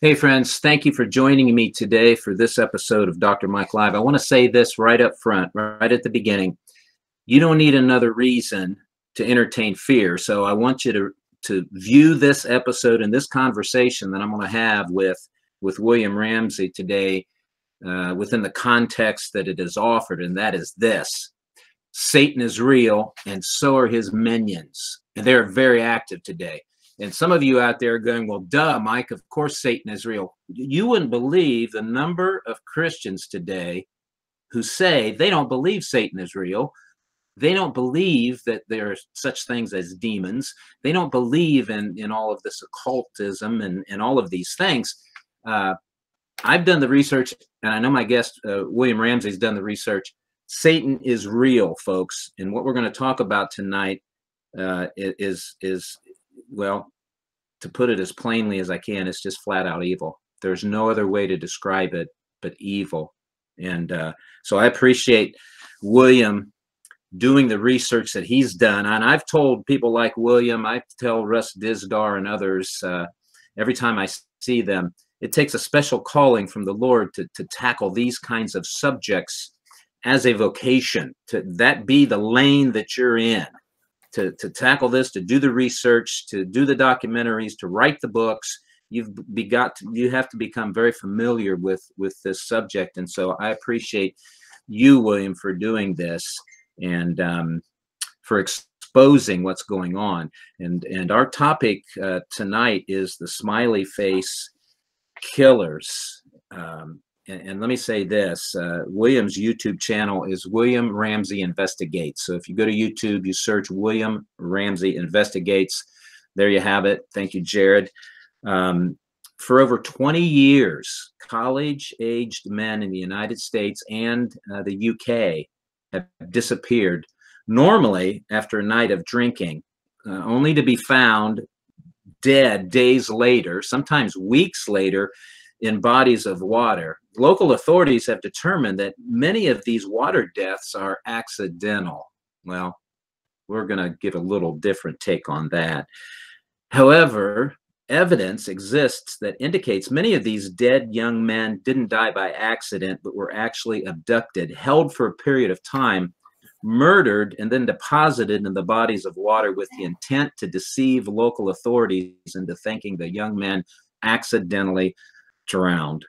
Hey friends, thank you for joining me today for this episode of Dr. Mike Live. I want to say this right up front, right at the beginning. You don't need another reason to entertain fear. So I want you to view this episode and this conversation that I'm going to have with William Ramsey today within the context that it is offered, and that is this. Satan is real, and so are his minions. And they're very active today. And some of you out there are going, well, duh, Mike, of course Satan is real. You wouldn't believe the number of Christians today who say they don't believe Satan is real. They don't believe that there are such things as demons. They don't believe in all of this occultism and all of these things. I've done the research, and I know my guest, William Ramsey, has done the research. Satan is real, folks. And what we're going to talk about tonight is well, to put it as plainly as I can, it's just flat out evil. There's no other way to describe it but evil. And so I appreciate William doing the research that he's done. And I've told people like William, I tell Russ Dizdar and others, every time I see them, it takes a special calling from the Lord to tackle these kinds of subjects as a vocation, to that be the lane that you're in. To tackle this, to do the research, to do the documentaries, to write the books, you have to become very familiar with this subject. And so I appreciate you, William, for doing this and for exposing what's going on. And our topic tonight is the smiley face killers. And let me say this, William's YouTube channel is William Ramsey Investigates. So if you go to YouTube, you search William Ramsey Investigates. There you have it. Thank you, Jared. For over 20 years, college-aged men in the United States and the UK have disappeared, normally after a night of drinking, only to be found dead days later, sometimes weeks later, in bodies of water. Local authorities have determined that many of these water deaths are accidental. Well, we're going to give a little different take on that. However, evidence exists that indicates many of these dead young men didn't die by accident, but were actually abducted, held for a period of time, murdered, and then deposited in the bodies of water with the intent to deceive local authorities into thinking the young men accidentally drowned.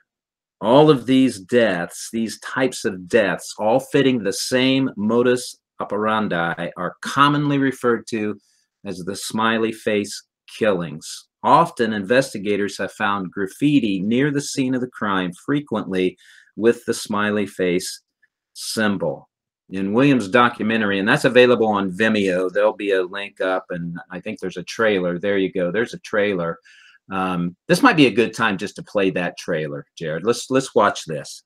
All of these deaths, these types of deaths, all fitting the same modus operandi, are commonly referred to as the smiley face killings. Often investigators have found graffiti near the scene of the crime, frequently with the smiley face symbol. In William's documentary, and that's available on Vimeo, there'll be a link up, and I think there's a trailer. There you go. There's a trailer. This might be a good time just to play that trailer, Jared. Let's watch this.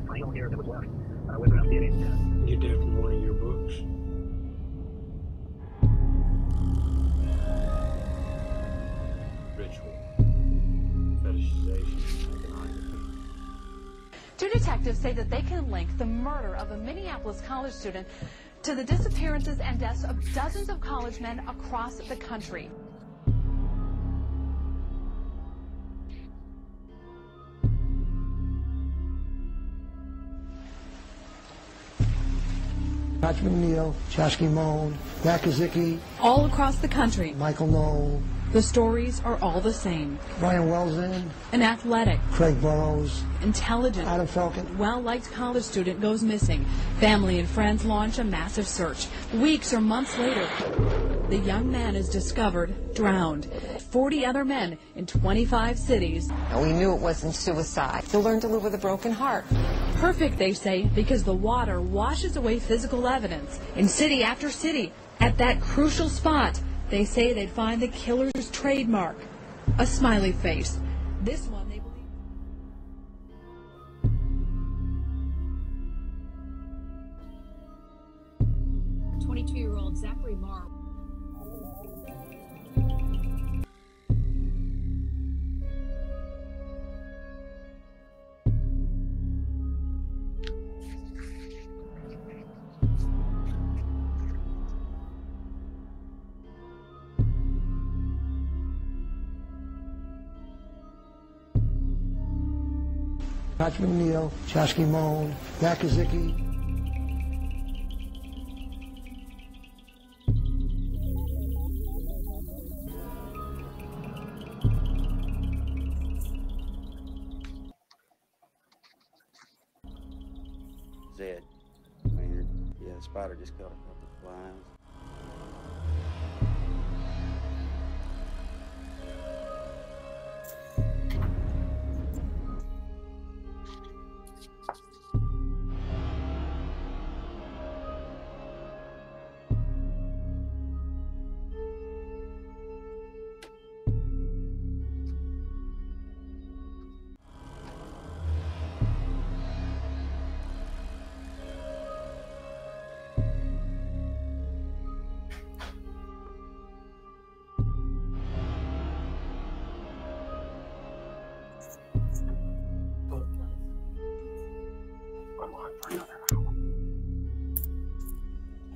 Final hair that was left was around the You did from one of your books. Ritual. Fetishization. Iconography. Two detectives say that they can link the murder of a Minneapolis college student to the disappearances and deaths of dozens of college men across the country. Patrick McNeil, Chasky Moan, Matt Kazicki, All across the country, Michael Knoll, the stories are all the same. Brian Welzan, An athletic, Craig Burrows, intelligent, Adam Felkin. well-liked college student goes missing. Family and friends launch a massive search. Weeks or months later, the young man is discovered drowned. 40 other men in 25 cities. And we knew it wasn't suicide. To learn to live with a broken heart. perfect, they say, because the water washes away physical evidence. In city after city, at that crucial spot, they say they'd find the killer's trademark, a smiley face. This one they believe... 22-year-old Zachary Marr. Patch McNeil, Chasky Moan, Nakaziki. Zed. Maynard. Yeah, the spider just caught a couple of flies.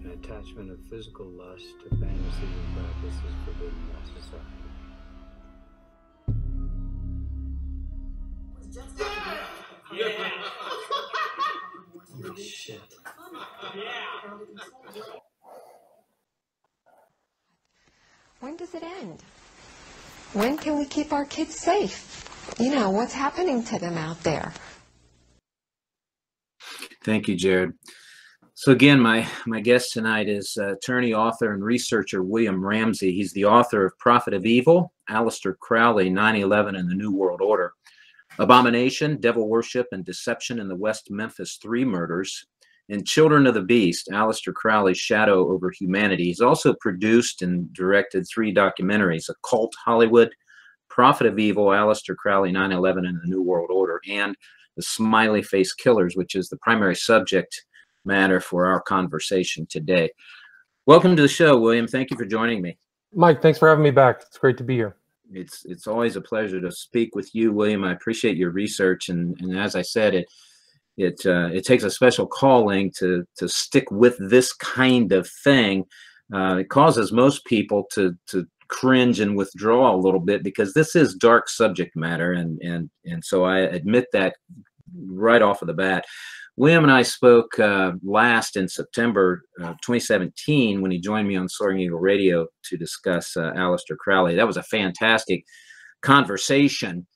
An attachment of physical lust to fantasy and practice is forbidden by society. Holy shit. When does it end? When can we keep our kids safe? You know, what's happening to them out there? Thank you, Jared. So again, my guest tonight is attorney, author, and researcher William Ramsey. He's the author of Prophet of Evil, Aleister Crowley, 9/11 and the New World Order, Abomination, Devil Worship, and Deception in the West Memphis 3 Murders, and Children of the Beast, Aleister Crowley's Shadow over Humanity. He's also produced and directed 3 documentaries, Occult Hollywood, Prophet of Evil, Aleister Crowley, 9/11 and the New World Order, and The Smiley Face Killers, which is the primary subject matter for our conversation today. Welcome to the show, William. Thank you for joining me. Mike, thanks for having me back. It's great to be here. It's always a pleasure to speak with you, William. I appreciate your research, and as I said, it takes a special calling to stick with this kind of thing. It causes most people to cringe and withdraw a little bit because this is dark subject matter, and so I admit that right off of the bat. William and I spoke last in September 2017 when he joined me on Soaring Eagle Radio to discuss Aleister Crowley. That was a fantastic conversation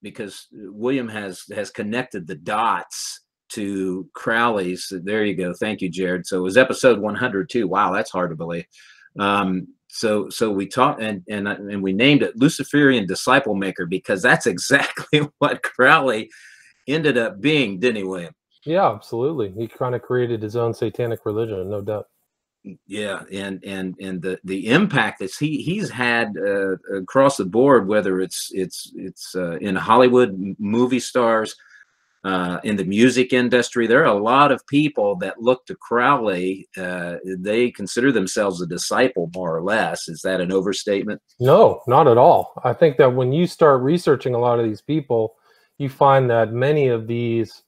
because William has connected the dots to Crowley's. There you go. Thank you, Jared. So it was episode 102. Wow, that's hard to believe. So we talked and we named it Luciferian Disciple Maker because that's exactly what Crowley ended up being, didn't he, William? Yeah, absolutely. He kind of created his own satanic religion, no doubt. Yeah, and the impact that he's had across the board, whether it's in Hollywood, movie stars, in the music industry, there are a lot of people that look to Crowley. They consider themselves a disciple, more or less. Is that an overstatement? No, not at all. I think that when you start researching a lot of these people, you find that many of these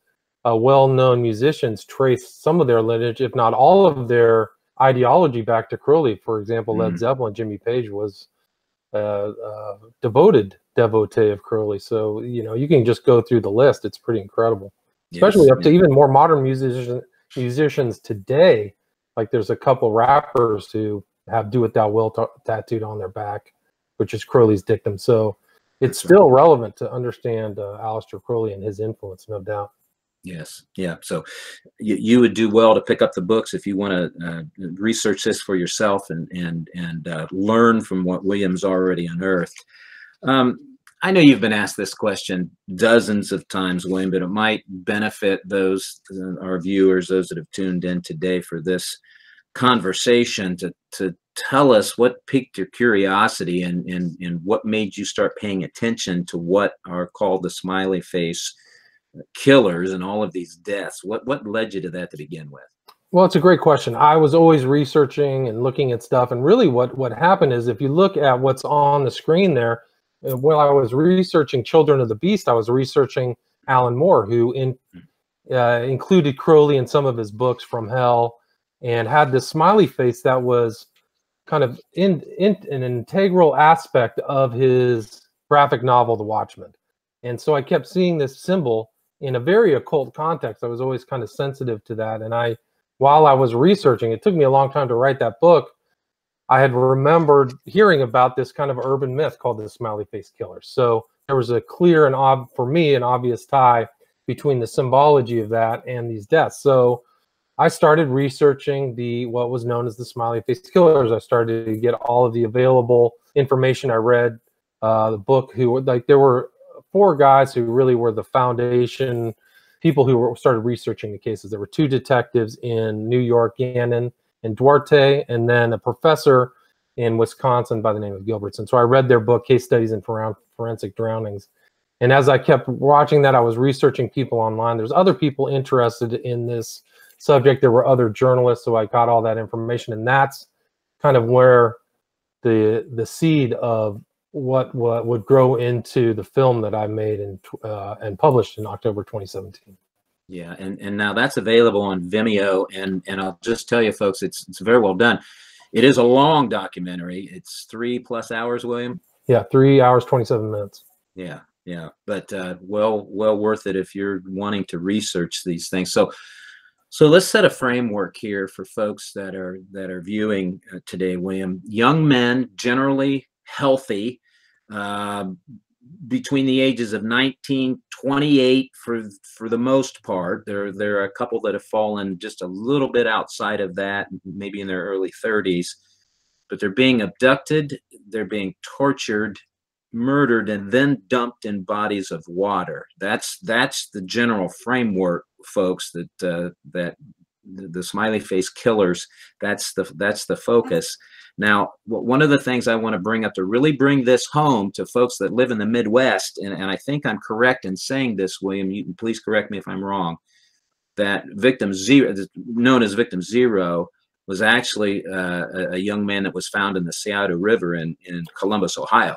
well-known musicians trace some of their lineage, if not all of their ideology, back to Crowley. For example, Led Zeppelin, Jimmy Page was a devoted devotee of Crowley. So, you know, you can just go through the list. It's pretty incredible, especially up to even more modern musicians today. Like there's a couple rappers who have "Do What Thou Wilt" tattooed on their back, which is Crowley's dictum. So it's still relevant to understand Aleister Crowley and his influence, no doubt. Yes. Yeah. So you would do well to pick up the books if you want to research this for yourself and learn from what William's already unearthed. I know you've been asked this question dozens of times, William, but it might benefit those, our viewers, those that have tuned in today for this conversation, to tell us what piqued your curiosity and what made you start paying attention to what are called the smiley face killers and all of these deaths. What led you to that to begin with? Well, it's a great question. I was always researching and looking at stuff, and really what happened is, if you look at what's on the screen there, while I was researching Children of the Beast, I was researching Alan Moore, who included Crowley in some of his books from Hell, and had this smiley face that was kind of in an integral aspect of his graphic novel, The Watchmen. And so I kept seeing this symbol in a very occult context. I was always kind of sensitive to that. And while I was researching, it took me a long time to write that book, I had remembered hearing about this kind of urban myth called the smiley face killer. So there was a clear and for me, an obvious tie between the symbology of that and these deaths. So I started researching what was known as the smiley face killers. I started to get all of the available information. I read the book. There were 4 guys who really were the foundation people who started researching the cases. There were 2 detectives in New York, Gannon and Duarte, and then a professor in Wisconsin by the name of Gilbertson. So I read their book, Case Studies in Forensic Drownings. And as I kept watching that, I was researching people online. There's other people interested in this subject. There were other journalists, so I got all that information. And that's kind of where the seed of what would grow into the film that I made and published in October 2017. Yeah, and now that's available on Vimeo, and I'll just tell you, folks, it's very well done. It is a long documentary. It's 3+ hours, William. Yeah, 3 hours 27 minutes. Yeah, but well worth it if you're wanting to research these things. So let's set a framework here for folks that are viewing today, William. Young men, generally healthy, between the ages of 19, 28 for the most part. There are a couple that have fallen just a little bit outside of that, maybe in their early 30s, but they're being abducted, they're being tortured, murdered, and then dumped in bodies of water. That's the general framework, folks, that the smiley face killers, that's the focus. Now, one of the things I want to bring up to really bring this home to folks that live in the Midwest, and I think I'm correct in saying this, William, you can please correct me if I'm wrong, that victim zero, known as victim zero, was actually a young man that was found in the Scioto River in Columbus, Ohio.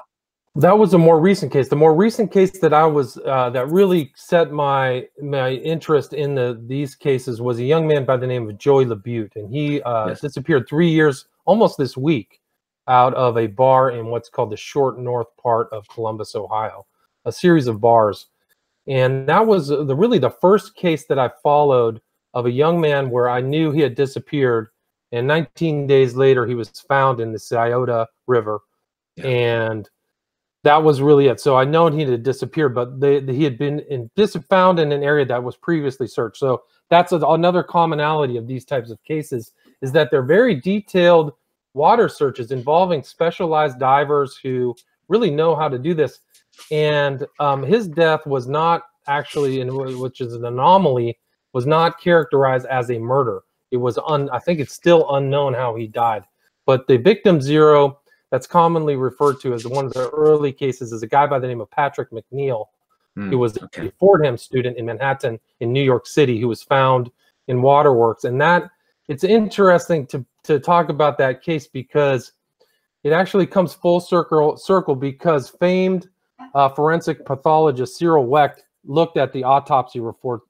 That was a more recent case. The more recent case that I was that really set my interest in these cases was a young man by the name of Joey LaBute, and he disappeared 3 years, almost this week, out of a bar in what's called the Short North part of Columbus, Ohio, a series of bars. And that was really the first case that I followed of a young man where I knew he had disappeared, and 19 days later he was found in the Scioto River. Yeah. And that was really it. So I known he had disappeared, but he had been found in an area that was previously searched. So that's another commonality of these types of cases, is that they're very detailed water searches involving specialized divers who really know how to do this. And his death was not actually, which is an anomaly, was not characterized as a murder. It was I think it's still unknown how he died. But the victim zero, that's commonly referred to as one of the early cases, is a guy by the name of Patrick McNeil, who was a Fordham student in Manhattan in New York City, who was found in waterworks. And that, it's interesting to talk about that case because it actually comes full circle because famed forensic pathologist Cyril Wecht looked at the autopsy report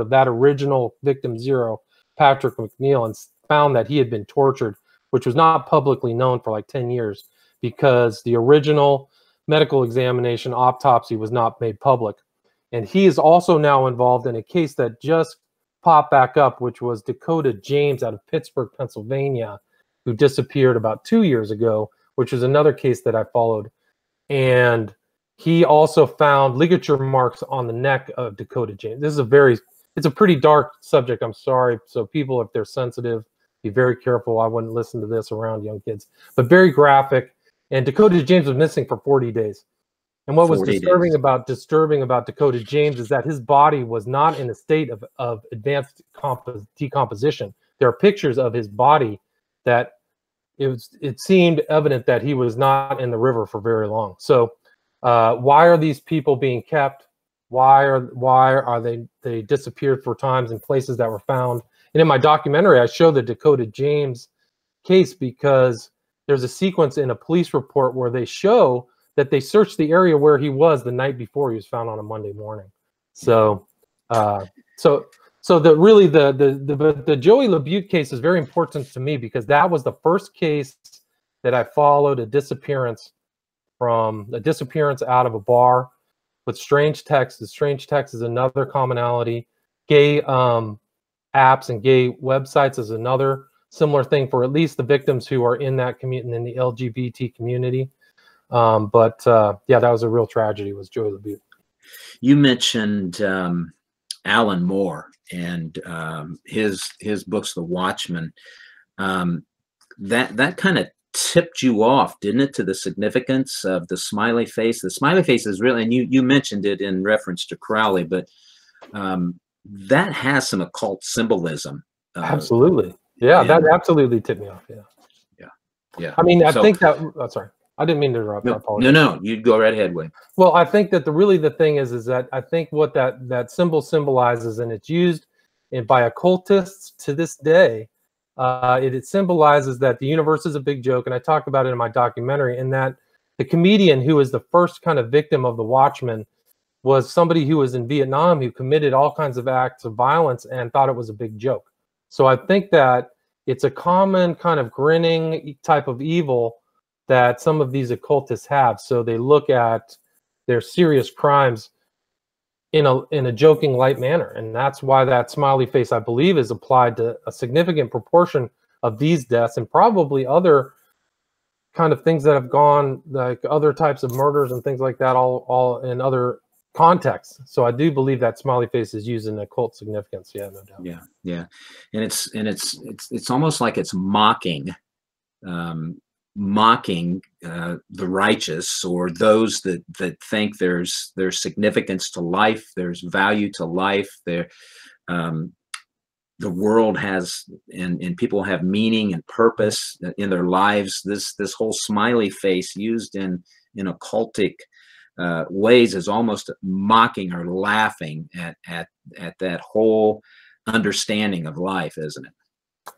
of that original victim zero, Patrick McNeil, and found that he had been tortured, which was not publicly known for like 10 years because the original medical examination autopsy was not made public. And he is also now involved in a case that just popped back up, which was Dakota James out of Pittsburgh, Pennsylvania, who disappeared about 2 years ago, which is another case that I followed. And he also found ligature marks on the neck of Dakota James. This is it's a pretty dark subject, I'm sorry. So people, if they're sensitive, be very careful. I wouldn't listen to this around young kids, but very graphic. And Dakota James was missing for 40 days. And what was 40 disturbing days. about Dakota James is that his body was not in a state of advanced decomposition. There are pictures of his body that it seemed evident that he was not in the river for very long. So why are these people being kept? Why are they disappeared for times in places that were found? And in my documentary, I show the Dakota James case because there's a sequence in a police report where they show that they searched the area where he was the night before he was found on a Monday morning. So, so the Joey LaBute case is very important to me because that was the first case that I followed a disappearance out of a bar with strange texts. Strange text is another commonality. Gay apps and gay websites is another similar thing for at least the victims who are in that community, in the LGBT community. Yeah, that was a real tragedy, was Joey LaBute. You mentioned Alan Moore and his books, The Watchman. That kind of tipped you off, didn't it, to the significance of the smiley face? The smiley face is really, and you mentioned it in reference to Crowley, but that has some occult symbolism. Absolutely. Yeah, that absolutely tipped me off. Yeah. I mean, I think that, sorry, I didn't mean to interrupt. No, you'd go right ahead, Wayne. Well, I think that the thing is that I think what that symbol symbolizes, and it's used by occultists to this day, it symbolizes that the universe is a big joke, and I talked about it in my documentary, and that the comedian who was the first kind of victim of the Watchman was somebody who was in Vietnam who committed all kinds of acts of violence and thought it was a big joke. So I think that it's a common kind of grinning type of evil that some of these occultists have. So they look at their serious crimes in a joking, light manner. And that's why that smiley face, I believe, is applied to a significant proportion of these deaths and probably other kind of things that have gone, like other types of murders and things like that, all in other contexts. So I do believe that smiley face is used in occult significance. Yeah, no doubt. Yeah. And it's almost like it's mocking the righteous, or those that think there's significance to life, there's value to life. There, the world has, and people have meaning and purpose in their lives. This whole smiley face used in occultic ways is almost mocking or laughing at that whole understanding of life, isn't it?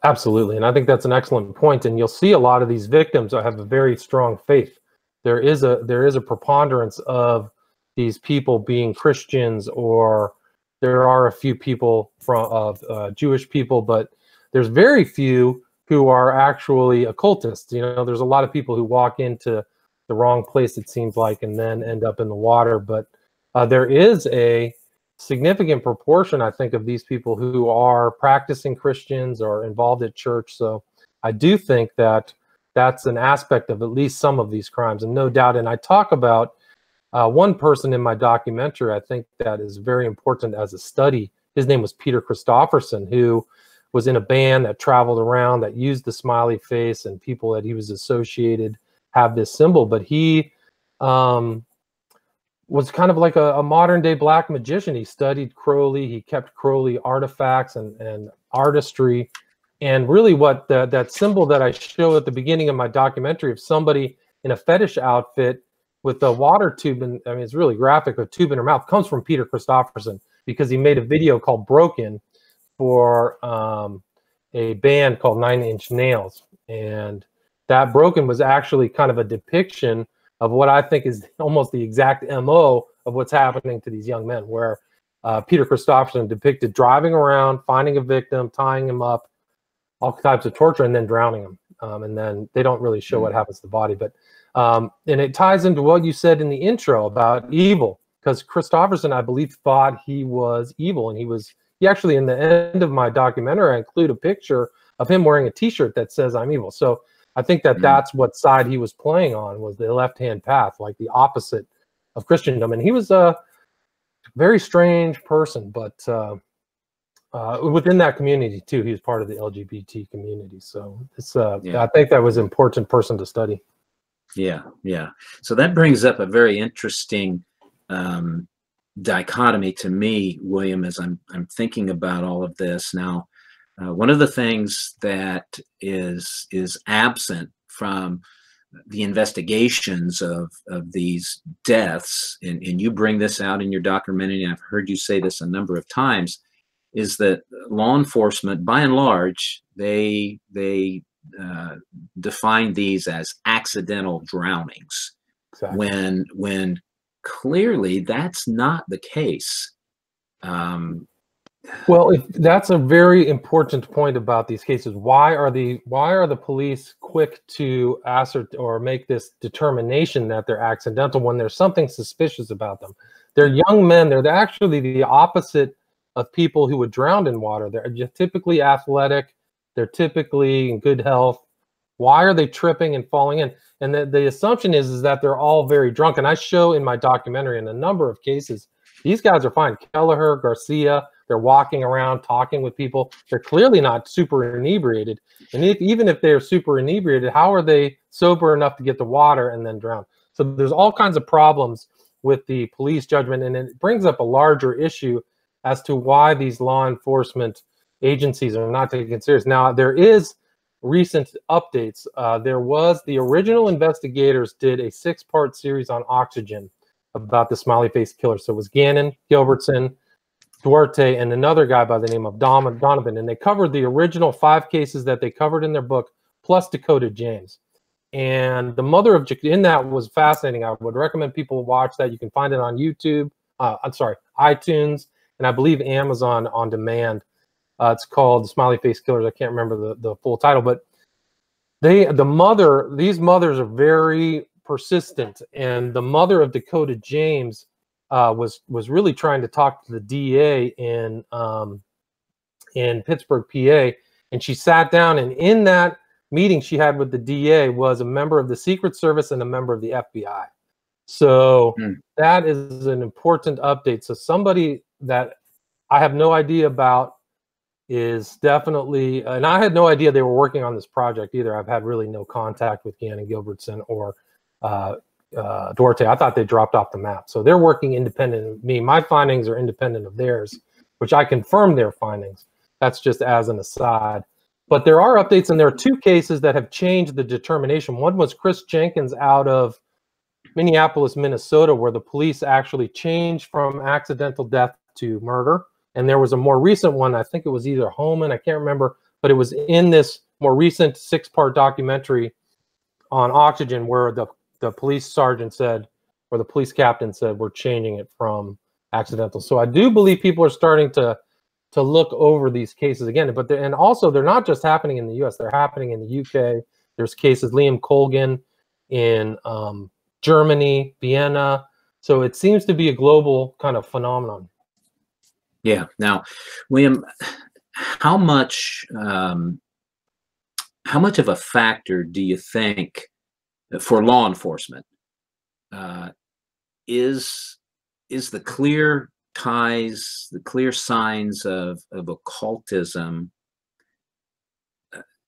Absolutely. And I think that's an excellent point. And you'll see a lot of these victims have a very strong faith. There is a preponderance of these people being Christians, or there are a few people of Jewish people, but there's very few who are actually occultists. You know, there's a lot of people who walk into the wrong place, it seems like, and then end up in the water. But there is a significant proportion, I think, of these people who are practicing Christians or involved at church. So I do think that that's an aspect of at least some of these crimes, and no doubt. And I talk about one person in my documentary, I think, that is very important as a study. His name was Peter Christopherson, who was in a band that traveled around that used the smiley face, and people that he was associated have this symbol. But he was kind of like a modern day black magician. He studied Crowley. He kept Crowley artifacts and artistry. And really what that symbol that I show at the beginning of my documentary of somebody in a fetish outfit with a water tube, and I mean, it's really graphic, a tube in her mouth, comes from Peter Christopherson, because he made a video called Broken for a band called 9 Inch Nails. And that Broken was actually kind of a depiction of what I think is almost the exact MO of what's happening to these young men, where Peter Christopherson depicted driving around, finding a victim, tying him up, all types of torture, and then drowning him. And then they don't really show what happens to the body. But and it ties into what you said in the intro about evil, because Christopherson, I believe, thought he was evil. And he actually, in the end of my documentary, I include a picture of him wearing a t-shirt that says "I'm evil." So I think that that's what side he was playing on, was the left-hand path, like the opposite of Christendom. And he was a very strange person, but within that community too, he was part of the LGBT community. So it's I think that was an important person to study. Yeah, yeah. So that brings up a very interesting dichotomy to me, William, as I'm thinking about all of this now. One of the things that is absent from the investigations of these deaths, and you bring this out in your documentary, and I've heard you say this a number of times, is that law enforcement, by and large, they define these as accidental drownings. Exactly. When clearly that's not the case. Well, that's a very important point about these cases. Why are the police quick to ascertain or make this determination that they're accidental when there's something suspicious about them? They're young men. They're actually the opposite of people who would drown in water. They're just typically athletic. They're typically in good health. Why are they tripping and falling in? And the assumption is that they're all very drunk. And I show in my documentary in a number of cases, these guys are fine. Kelleher, Garcia, they're walking around, talking with people. They're clearly not super inebriated. And even if they're super inebriated, how are they sober enough to get the water and then drown? So there's all kinds of problems with the police judgment. And it brings up a larger issue as to why these law enforcement agencies are not taken serious. Now, there is recent updates. The original investigators did a 6-part series on Oxygen about the smiley face killer. So it was Gannon, Gilbertson, Duarte, and another guy by the name of Donovan. And they covered the original 5 cases that they covered in their book, plus Dakota James. And the mother of in that was fascinating. I would recommend people watch that. You can find it on YouTube. iTunes, and I believe Amazon on demand. It's called The Smiley Face Killers. I can't remember the full title, but these mothers are very persistent, and the mother of Dakota James was really trying to talk to the DA in Pittsburgh, PA, and she sat down, and in that meeting she had with the DA was a member of the Secret Service and a member of the FBI. So that is an important update. So somebody that I have no idea about is definitely, and I had no idea they were working on this project either. I've had really no contact with Gannon, Gilbertson, or Duarte. I thought they dropped off the map. So they're working independent of me. My findings are independent of theirs, which I confirm their findings. That's just as an aside. But there are updates, and there are 2 cases that have changed the determination. One was Chris Jenkins out of Minneapolis, Minnesota, where the police actually changed from accidental death to murder. And there was a more recent one, I think it was either Homan, I can't remember, but it was in this more recent 6-part documentary on Oxygen where the police sergeant said, or the police captain said, we're changing it from accidental. So I do believe people are starting to look over these cases again. But and also they're not just happening in the US, they're happening in the UK. There's cases, Liam Colgan in Germany, Vienna. So it seems to be a global kind of phenomenon. Yeah. Now, William, how much of a factor do you think for law enforcement is the clear ties, the clear signs of occultism?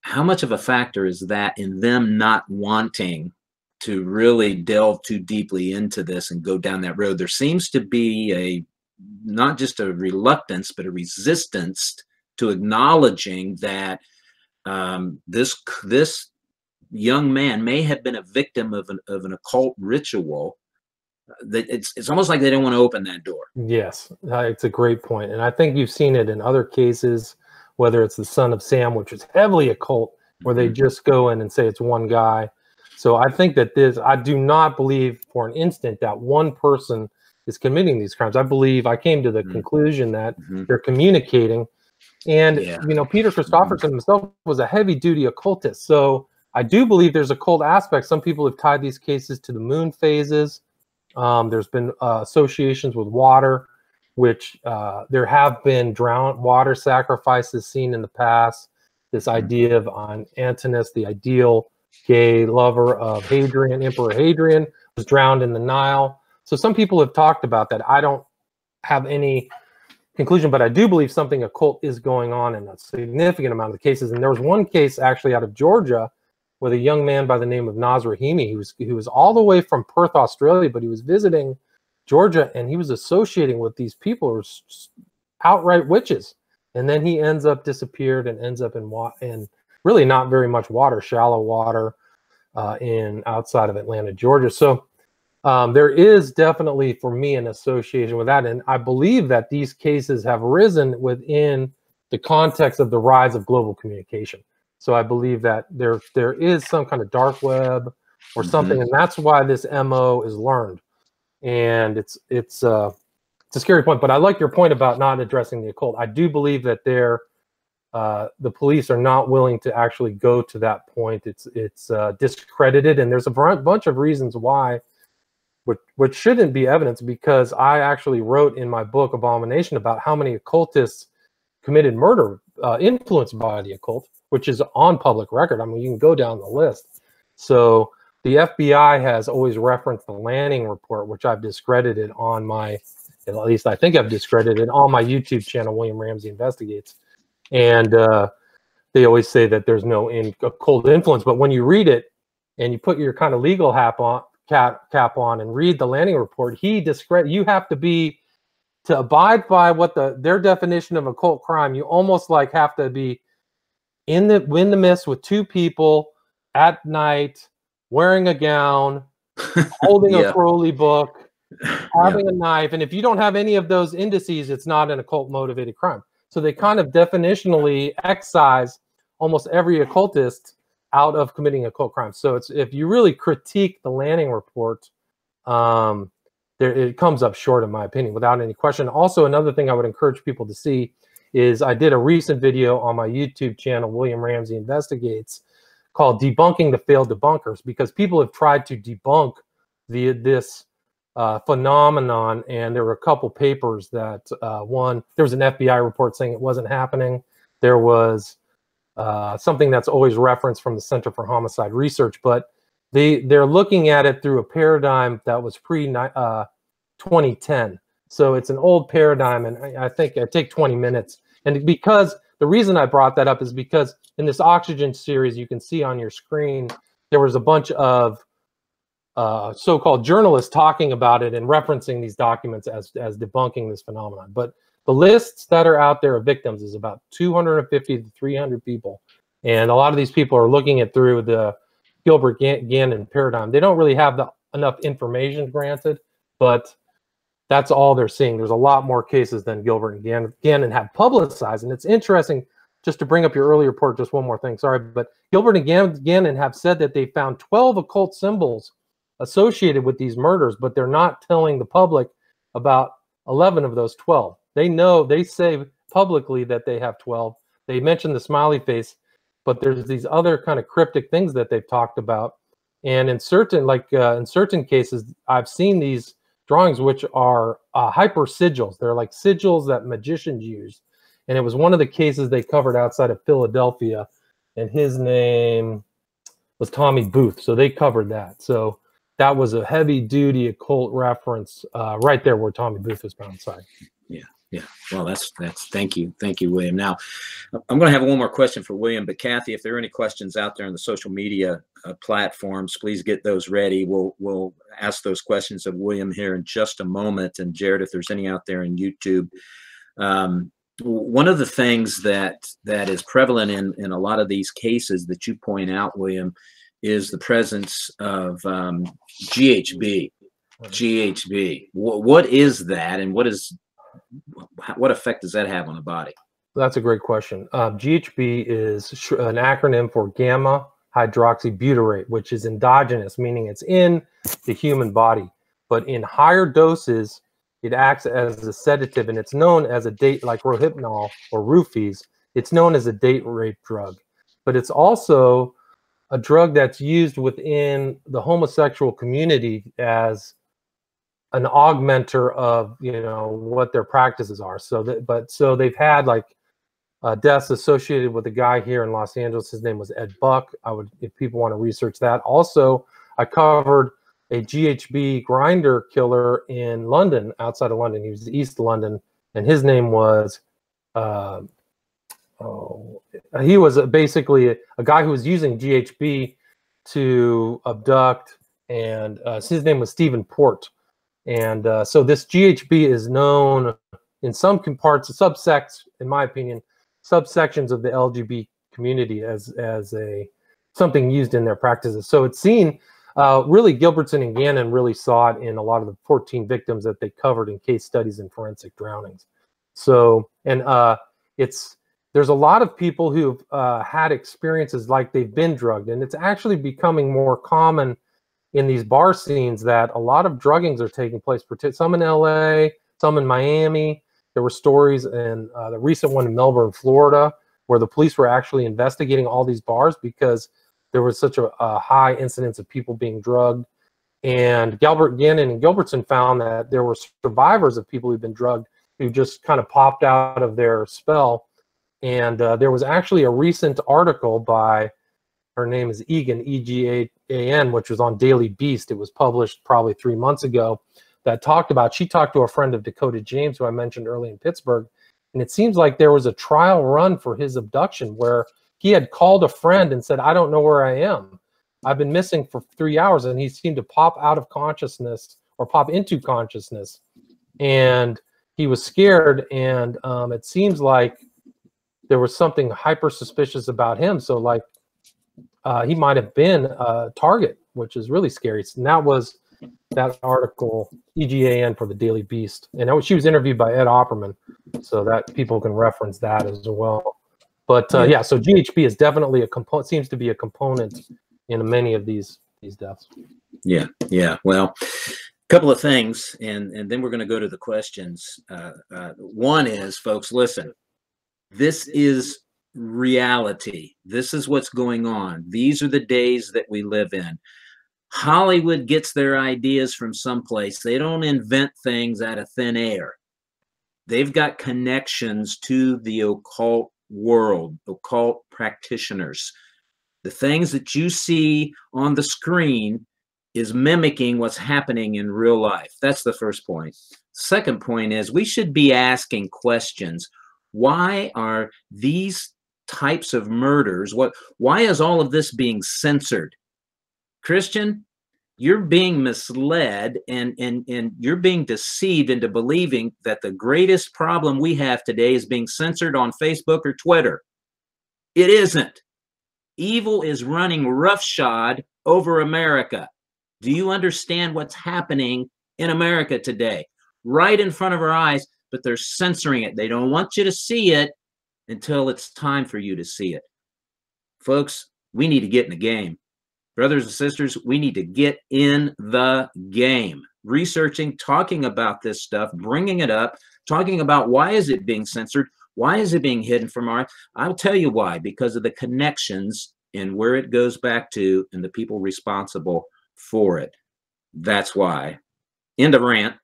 How much of a factor is that in them not wanting to really delve too deeply into this and go down that road? There seems to be not just a reluctance, but a resistance to acknowledging that this young man may have been a victim of an occult ritual. That it's almost like they don't want to open that door. Yes, it's a great point, and I think you've seen it in other cases, whether it's the Son of Sam, which is heavily occult, where they just go in and say it's one guy. So I think that I do not believe for an instant that one person is committing these crimes. I came to the conclusion that they're communicating. And, Peter Christopherson himself was a heavy duty occultist. So I do believe there's a occult aspect. Some people have tied these cases to the moon phases. There's been associations with water, which there have been water sacrifices seen in the past. This idea of Antinous, the ideal gay lover of Hadrian, Emperor Hadrian, was drowned in the Nile. So some people have talked about that. I don't have any conclusion, but I do believe something occult is going on in a significant amount of the cases. And there was one case actually out of Georgia with a young man by the name of Naz Rahimi. He was all the way from Perth, Australia, but he was visiting Georgia, and he was associating with these people who were outright witches. And then he ends up disappeared and ends up in really not very much water, shallow water, in outside of Atlanta, Georgia. So there is definitely, for me, an association with that. And I believe that these cases have risen within the context of the rise of global communication. So I believe that there is some kind of dark web or something, and that's why this MO is learned. And it's a scary point. But I like your point about not addressing the occult. I do believe that the police are not willing to actually go to that point. It's discredited, and there's a bunch of reasons why, which shouldn't be evidence, because I actually wrote in my book Abomination about how many occultists committed murder influenced by the occult, which is on public record. I mean, you can go down the list. So the FBI has always referenced the Lanning report, which I've discredited on my, at least I think I've discredited on my YouTube channel, William Ramsey Investigates. And they always say that there's no occult influence. But when you read it and you put your kind of legal cap on and read the Lanning report, you have to abide by what their definition of occult crime. You almost like have to be in the mist with two people at night, wearing a gown, holding a Crowley book, having a knife. And if you don't have any of those indices, it's not an occult motivated crime. So they kind of definitionally excise almost every occultist out of committing occult crimes. So if you really critique the Lanning report, it comes up short, in my opinion, without any question. Also, another thing I would encourage people to see is I did a recent video on my YouTube channel, William Ramsey Investigates, called Debunking the Failed Debunkers, because people have tried to debunk this phenomenon, and there were a couple papers that there was an FBI report saying it wasn't happening. There was something that's always referenced from the Center for Homicide Research, but they're looking at it through a paradigm that was pre-2010. So it's an old paradigm, and I think I take 20 minutes. And because the reason I brought that up is because in this Oxygen series, you can see on your screen, there was a bunch of so-called journalists talking about it and referencing these documents as debunking this phenomenon. But the lists that are out there of victims is about 250 to 300 people. And a lot of these people are looking at through the Gilbert-Gannon paradigm. They don't really have enough information, granted, but that's all they're seeing. There's a lot more cases than Gilbert and Gannon have publicized. And it's interesting, just to bring up your earlier report, just one more thing, sorry, but Gilbert and Gannon have said that they found 12 occult symbols associated with these murders, but they're not telling the public about 11 of those 12. They say publicly that they have 12. They mentioned the smiley face, but there's these other kind of cryptic things that they've talked about. And in certain cases, I've seen these drawings, which are hyper sigils. They're like sigils that magicians use. And it was one of the cases they covered outside of Philadelphia, and his name was Tommy Booth. So they covered that. So that was a heavy duty occult reference right there where Tommy Booth was found. Sorry. Yeah. Well, that's thank you, William. Now, I'm going to have one more question for William, but Kathy, if there are any questions out there on the social media platforms, please get those ready. We'll ask those questions of William here in just a moment. And Jared, if there's any out there in YouTube, one of the things that is prevalent in a lot of these cases that you point out, William, is the presence of GHB. GHB. What is that, and what effect does that have on the body? That's a great question. GHB is an acronym for gamma hydroxybutyrate, which is endogenous, meaning it's in the human body. But in higher doses, it acts as a sedative, and it's known as a date, like Rohypnol or Roofies. It's known as a date rape drug. But it's also a drug that's used within the homosexual community as an augmenter of, what their practices are. So they've had like deaths associated with a guy here in Los Angeles. His name was Ed Buck. If people want to research that. Also, I covered a GHB grinder killer in London, outside of London. He was East London, and his name was, he was basically a guy who was using GHB to abduct, and his name was Stephen Port. And so this GHB is known in some parts, subsects, in my opinion, subsections of the LGBT community as something used in their practices. So it's seen, really Gilbertson and Gannon really saw it in a lot of the 14 victims that they covered in case studies in forensic drownings. So, and there's a lot of people who've had experiences like they've been drugged, and it's actually becoming more common in these bar scenes that a lot of druggings are taking place, some in LA, some in Miami. There were stories in the recent one in Melbourne, Florida, where the police were actually investigating all these bars because there was such a high incidence of people being drugged. And Gannon and Gilbertson found that there were survivors of people who'd been drugged who just kind of popped out of their spell. And there was actually a recent article by, her name is Egan, E-G-A-N, which was on Daily Beast. It was published probably 3 months ago, that talked about, she talked to a friend of Dakota James, who I mentioned early in Pittsburgh, and it seems like there was a trial run for his abduction where he had called a friend and said, I don't know where I am. I've been missing for 3 hours, and he seemed to pop out of consciousness or pop into consciousness. And he was scared, and it seems like there was something hyper suspicious about him. So like he might have been a target, which is really scary. And that was that article, EGAN, for the Daily Beast. And she was interviewed by Ed Opperman, so that people can reference that as well. But yeah, so GHB is definitely a component, seems to be a component in many of these deaths. Yeah, yeah. Well, a couple of things, and then we're going to go to the questions. One is, folks, listen, this is reality. This is what's going on. These are the days that we live in. Hollywood gets their ideas from someplace. They don't invent things out of thin air. They've got connections to the occult world, occult practitioners. The things that you see on the screen is mimicking what's happening in real life. That's the first point. Second point is we should be asking questions. Why are these types of murders, why is all of this being censored? Christian, you're being misled and you're being deceived into believing that the greatest problem we have today is being censored on Facebook or Twitter. It isn't. Evil is running roughshod over America. Do you understand what's happening in America today? Right in front of our eyes, but they're censoring it. They don't want you to see it until it's time for you to see it. Folks, we need to get in the game. Brothers and sisters, we need to get in the game. Researching, talking about this stuff, bringing it up, talking about why is it being censored? Why is it being hidden from our... I'll tell you why, because of the connections and where it goes back to and the people responsible for it. That's why. End of rant.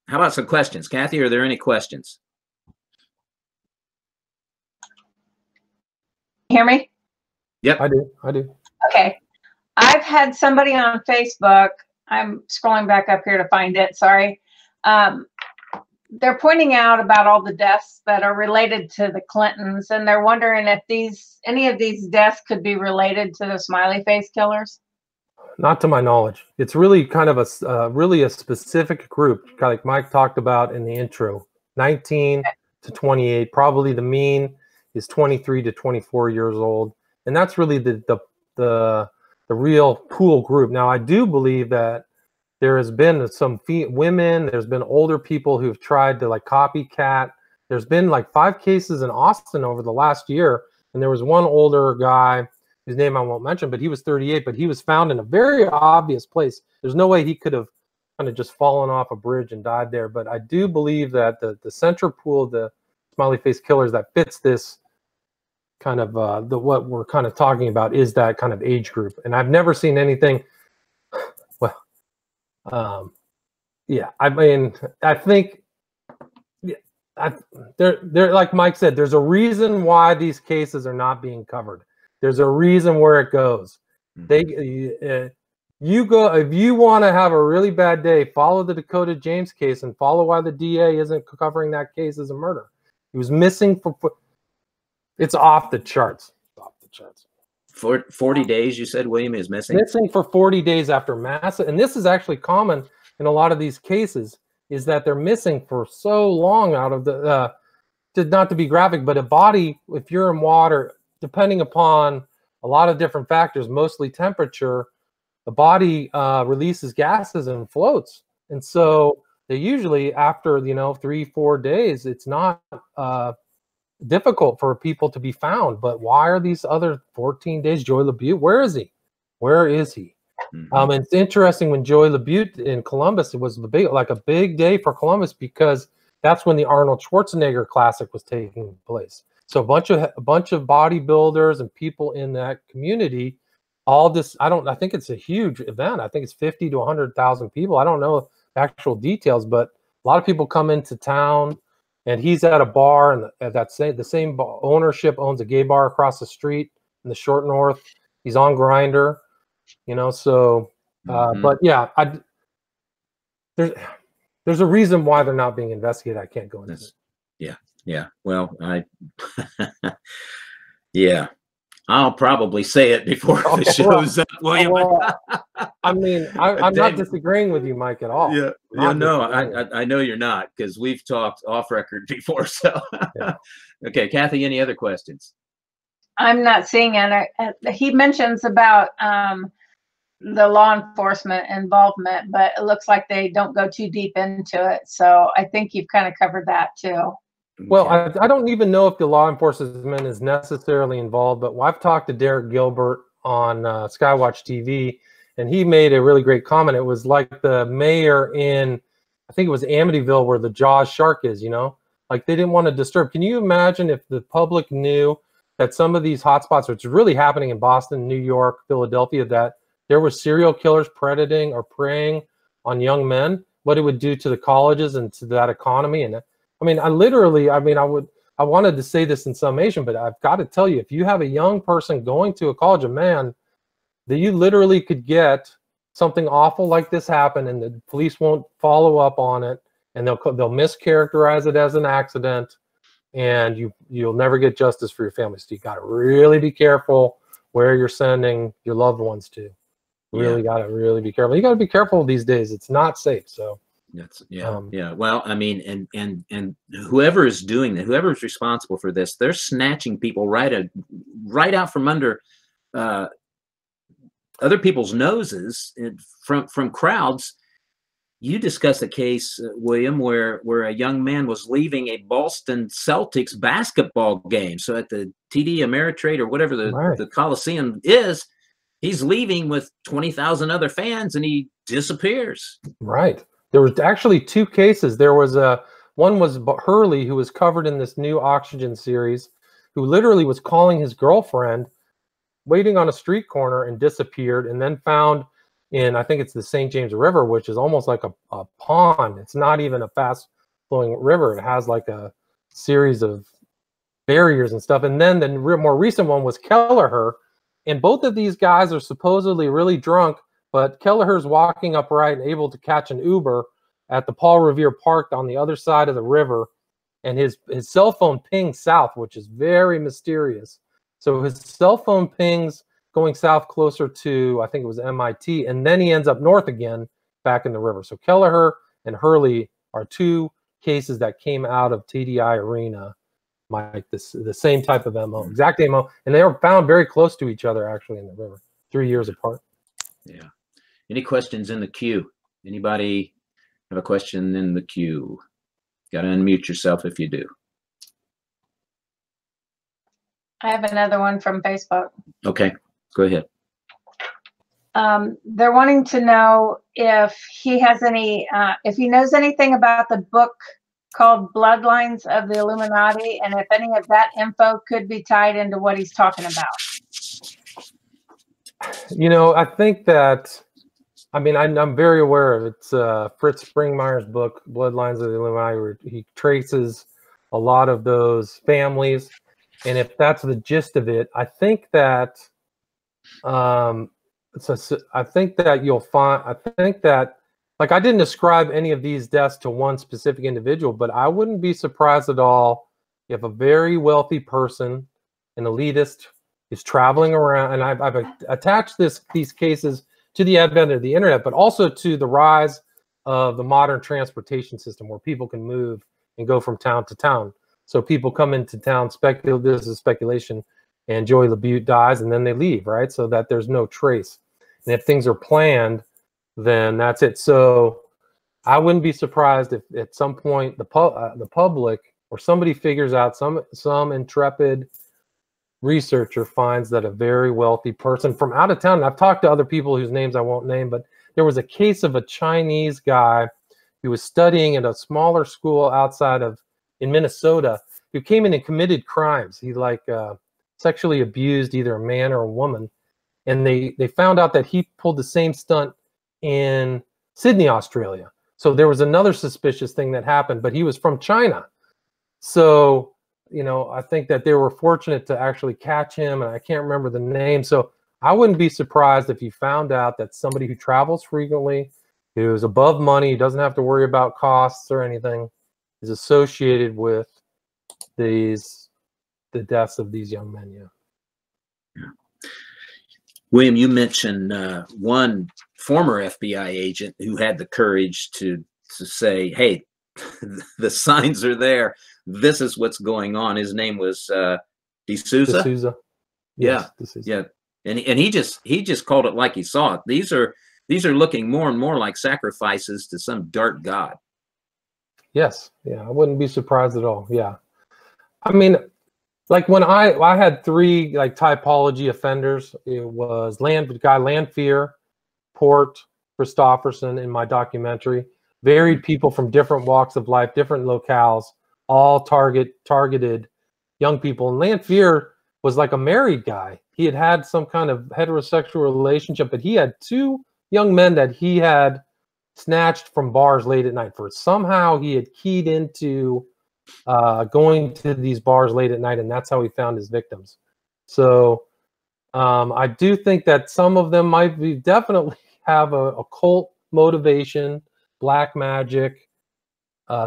How about some questions? Kathy, are there any questions? Hear me? Yep, I do. Okay. I've had somebody on Facebook, I'm scrolling back up here to find it, sorry. They're pointing out about all the deaths that are related to the Clintons, and they're wondering if any of these deaths could be related to the smiley face killers. Not to my knowledge. It's really kind of really a specific group, kind of like Mike talked about in the intro, 19 to 28. Probably the mean is 23 to 24 years old, and that's really the real pool group. Now, I do believe that there has been some women, there's been older people who've tried to like copycat. There's been like 5 cases in Austin over the last year, and there was one older guy whose name I won't mention, but he was 38, but he was found in a very obvious place. There's no way he could have kind of just fallen off a bridge and died there. But I do believe that the central pool of the smiley face killers that fits this kind of what we're kind of talking about is that kind of age group. And I've never seen anything. Well, yeah, I mean, I think there, like Mike said, there's a reason why these cases are not being covered. There's a reason where it goes. You go, if you want to have a really bad day, follow the Dakota James case and follow why the DA isn't covering that case as a murder. He was missing for. It's off the charts. It's off the charts. For 40 days, you said William is missing? Missing for 40 days after massive, and this is actually common in a lot of these cases, is that they're missing for so long out of the, not to be graphic, but a body, if you're in water, depending upon a lot of different factors, mostly temperature, the body releases gases and floats. And so they usually, after, 3-4 days, it's not difficult for people to be found. But why are these other 14 days? Joey Labute, where is he? Where is he? And it's interesting, when Joey Labute in Columbus, it was a big day for Columbus, because that's when the Arnold Schwarzenegger Classic was taking place. So a bunch of bodybuilders and people in that community, all this, I think it's a huge event. I think it's 50 to 100,000 people. I don't know the actual details, but a lot of people come into town. And he's at a bar, and the same ownership owns a gay bar across the street in the Short North. He's on Grindr, So, but yeah, there's a reason why they're not being investigated. I can't go into it. Yeah. Well, yeah. I'll probably say it before the show's up, William. I mean, I'm not disagreeing with you, Mike, at all. Yeah, no, I know you're not, because we've talked off record before. So, yeah. Okay, Kathy, any other questions? I'm not seeing any. He mentions about the law enforcement involvement, but it looks like they don't go too deep into it. So I think you've kind of covered that too. Well, I don't even know if the law enforcement is necessarily involved, but I've talked to Derek Gilbert on Skywatch TV, and he made a really great comment. It was like the mayor in, I think it was Amityville, where the Jaws shark is, like they didn't want to disturb. Can you imagine if the public knew that some of these hotspots, which is really happening in Boston, New York, Philadelphia, that there were serial killers predating or preying on young men, what it would do to the colleges and to that economy? And I mean, I wanted to say this in summation, but I've got to tell you, if you have a young person going to a college, a man, that you literally could get something awful like this happen, and the police won't follow up on it, and they'll mischaracterize it as an accident, and you'll never get justice for your family. So you got to really be careful where you're sending your loved ones to. Got to really be careful. You got to be careful these days. It's not safe. So. Well, I mean, and whoever is doing that, whoever is responsible for this, they're snatching people right out from under other people's noses from crowds. You discussed a case, William, where a young man was leaving a Boston Celtics basketball game. So at the TD Ameritrade or whatever the Coliseum is, he's leaving with 20,000 other fans, and he disappears. Right. There was actually 2 cases. There was one was Hurley, who was covered in this new Oxygen series, who literally was calling his girlfriend, waiting on a street corner, and disappeared, and then found in, I think it's the St. James River, which is almost like a pond. It's not even a fast-flowing river. It has like a series of barriers and stuff. And then the more recent one was Kelleher, and both of these guys are supposedly really drunk, but Kelleher's walking upright and able to catch an Uber at the Paul Revere Park on the other side of the river, and his cell phone pings south, which is very mysterious. So his cell phone pings going south closer to, I think it was MIT, and then he ends up north again back in the river. So Kelleher and Hurley are 2 cases that came out of TDI Arena, Mike, the same type of MO, exact MO, and they were found very close to each other actually in the river, 3 years apart. Yeah. Any questions in the queue? Anybody have a question in the queue? Got to unmute yourself if you do. I have another one from Facebook. Okay, go ahead. They're wanting to know if he has any, if he knows anything about the book called Bloodlines of the Illuminati, and if any of that info could be tied into what he's talking about. I think that, I'm very aware of it. It's Fritz Springmeier's book, Bloodlines of the Illuminati, where he traces a lot of those families. And if that's the gist of it, I think that you'll find, like, I didn't ascribe any of these deaths to one specific individual, but I wouldn't be surprised at all if a very wealthy person, an elitist, is traveling around, and I've attached these cases to the advent of the internet, but also to the rise of the modern transportation system where people can move and go from town to town. So people come into town, this is speculation, and Joey LaBute dies, and then they leave, right? So that there's no trace. And if things are planned, then that's it. So I wouldn't be surprised if at some point the public or somebody figures out, some intrepid researcher finds that a very wealthy person from out of town, and I've talked to other people whose names I won't name, but there was a case of a Chinese guy who was studying at a smaller school in Minnesota, who came in and committed crimes. He sexually abused either a man or a woman. And they found out that he pulled the same stunt in Sydney, Australia. So there was another suspicious thing that happened, but he was from China. So, I think that they were fortunate to actually catch him, and I can't remember the name. So I wouldn't be surprised if you found out that somebody who travels frequently, who's above money, doesn't have to worry about costs or anything, is associated with the deaths of these young men. Yeah. William, you mentioned one former FBI agent who had the courage to say, hey, the signs are there. This is what's going on. His name was D'Souza. D'Souza. Yeah. Yes, D'Souza. Yeah. And he just called it like he saw it. These are looking more and more like sacrifices to some dark god. Yes. Yeah. I wouldn't be surprised at all. Yeah. I mean, like when I had 3 typology offenders, it was Lanphier, Port, Christofferson in my documentary. Varied people from different walks of life, different locales, all targeted young people. And Lanphier was like a married guy. He had some kind of heterosexual relationship, but he had 2 young men that he had snatched from bars late at night. Somehow he had keyed into going to these bars late at night, and that's how he found his victims. So I do think that some of them might definitely have a cult motivation, black magic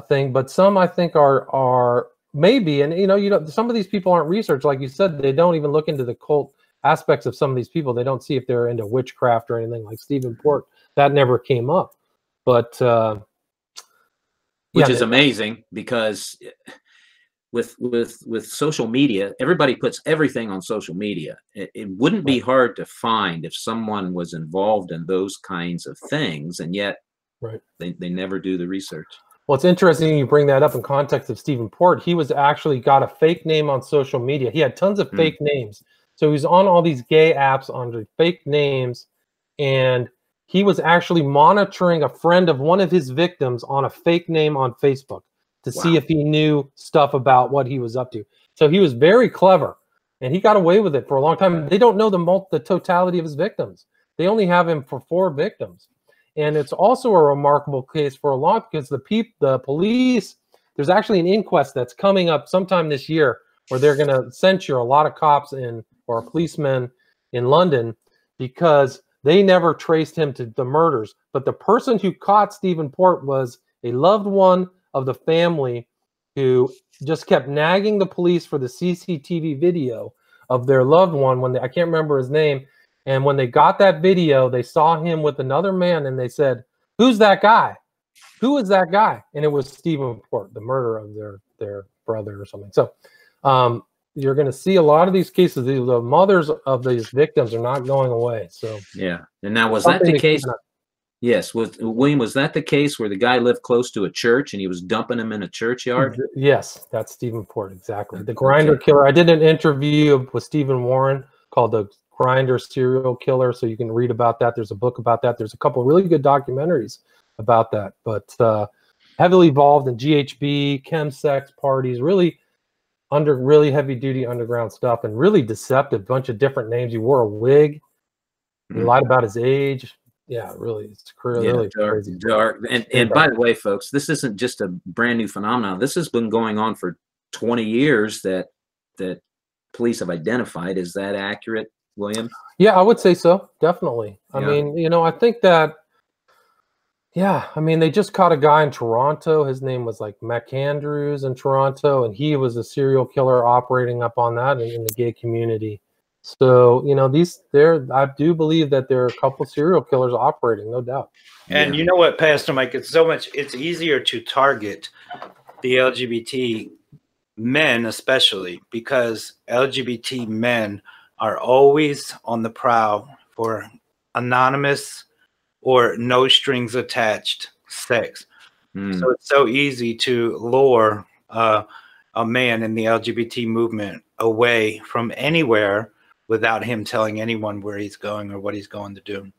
thing, but some I think are maybe, and some of these people aren't researched, like you said. They don't even look into the cult aspects of some of these people. They don't see if they're into witchcraft or anything like Stephen Port. That never came up, but which is amazing, because with social media, everybody puts everything on social media. It wouldn't be hard to find if someone was involved in those kinds of things, and yet they never do the research. Well, it's interesting you bring that up in context of Stephen Port. He was actually got a fake name on social media. He had tons of fake names. So he's on all these gay apps under fake names, and he was actually monitoring a friend of one of his victims on a fake name on Facebook to see if he knew stuff about what he was up to. So he was very clever, and he got away with it for a long time. They don't know the totality of his victims. They only have him for 4 victims. And it's also a remarkable case for a long, because the police, there's actually an inquest that's coming up sometime this year where they're going to censure a lot of cops or policemen in London because they never traced him to the murders. But the person who caught Stephen Port was a loved one of the family who just kept nagging the police for the CCTV video of their loved one I can't remember his name. And when they got that video, they saw him with another man, and they said, "Who's that guy? Who is that guy?" And it was Stephen Port, the murder of their brother or something. So you're going to see a lot of these cases. The mothers of these victims are not going away. So yeah. And now, was that the case? Yes. William, was that the case where the guy lived close to a church and he was dumping them in a churchyard? Yes, that's Stephen Port, exactly. The Grinder killer. I did an interview with Stephen Warren called The Grinder Serial Killer, so you can read about that. There's a book about that. There's a couple of really good documentaries about that. But heavily involved in GHB, chemsex parties, really heavy duty underground stuff, and really deceptive. Bunch of different names. He wore a wig. He lied about his age. Yeah, really, it's really crazy. Dark. And by the way, folks, this isn't just a brand new phenomenon. This has been going on for 20 years that police have identified. Is that accurate, William? Yeah, I would say so. Definitely. I mean, I think that, they just caught a guy in Toronto. His name was like McAndrews in Toronto, and he was a serial killer operating up on that in the gay community. So, you know, I do believe that there are a couple serial killers operating, no doubt. And you know what, Pastor Mike, it's easier to target the LGBT men, especially because LGBT men are always on the prowl for anonymous or no strings attached sex. So it's so easy to lure a man in the LGBT movement away from anywhere without him telling anyone where he's going or what he's going to do.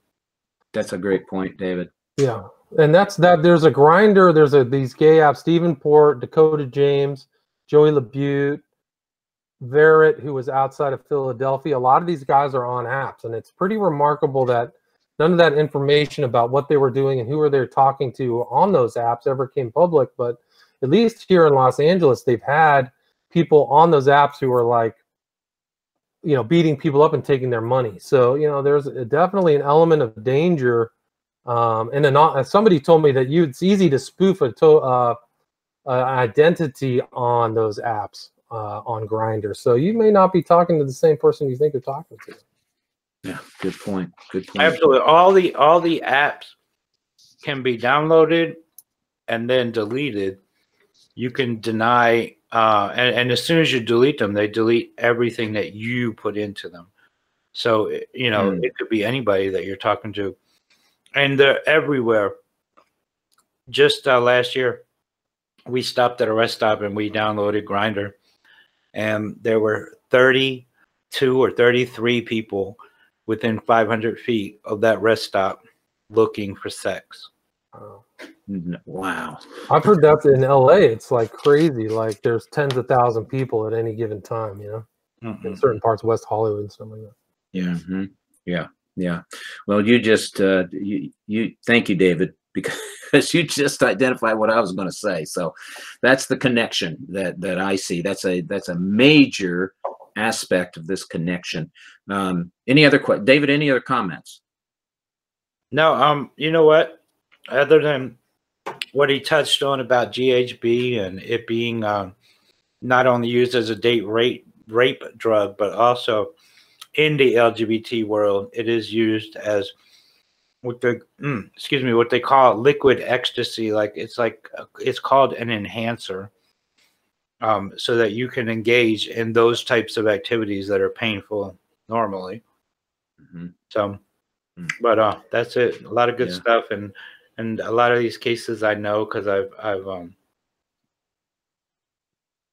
That's a great point, David. Yeah, and that's that. There's a Grindr. There's these gay apps: Stephen Port, Dakota James, Joey LaBute, Verrett, who was outside of Philadelphia. A lot of these guys are on apps, and it's pretty remarkable that none of that information about what they were doing and who were they talking to on those apps ever came public. But at least here in Los Angeles, they've had people on those apps who are like, you know, beating people up and taking their money. So, you know, there's definitely an element of danger. And then somebody told me that it's easy to spoof an identity on those apps on Grindr. So you may not be talking to the same person you think you're talking to. Yeah, good point. Good point. Absolutely. All the apps can be downloaded and then deleted. You can deny, and as soon as you delete them, they delete everything that you put into them. So, you know, it could be anybody that you're talking to. And they're everywhere. Just last year, we stopped at a rest stop and we downloaded Grindr. And there were 32 or 33 people within 500 feet of that rest stop looking for sex. Wow. I've heard that in LA. It's like crazy. Like there's tens of thousands of people at any given time, you know, in certain parts of West Hollywood and stuff like that. Yeah. Yeah. Yeah. Well, you just, you thank you, David, because you just identified what I was going to say. So that's the connection that I see. That's a major aspect of this connection. Any other David, any other comments? No, you know what? Other than what he touched on about GHB and it being not only used as a date rape drug, but also in the LGBT world, it is used as what they call liquid ecstasy. It's called an enhancer, so that you can engage in those types of activities that are painful normally. So, but that's it. A lot of good stuff, and a lot of these cases I know because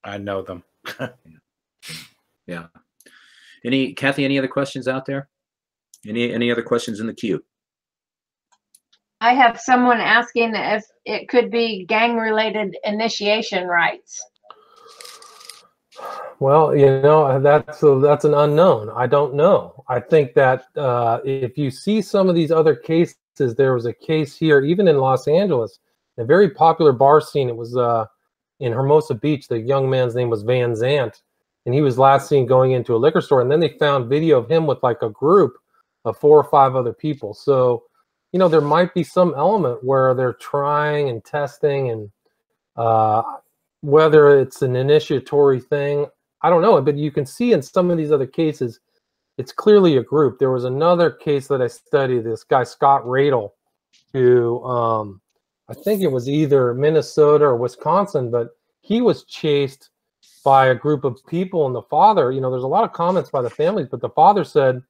I know them. Yeah. Kathy, any other questions out there? Any other questions in the queue? I have someone asking if it could be gang-related initiation rites. Well, you know, that's an unknown. I don't know. I think that if you see some of these other cases, there was a case here, even in Los Angeles, a very popular bar scene. It was in Hermosa Beach. The young man's name was Van Zant, and he was last seen going into a liquor store. And then they found video of him with like a group of 4 or 5 other people. So, you know, there might be some element where they're trying and testing, and whether it's an initiatory thing, I don't know. But you can see in some of these other cases, it's clearly a group. There was another case that I studied, this guy, Scott Radel, who I think it was either Minnesota or Wisconsin, but he was chased by a group of people, and the father, you know, there's a lot of comments by the families, but the father said,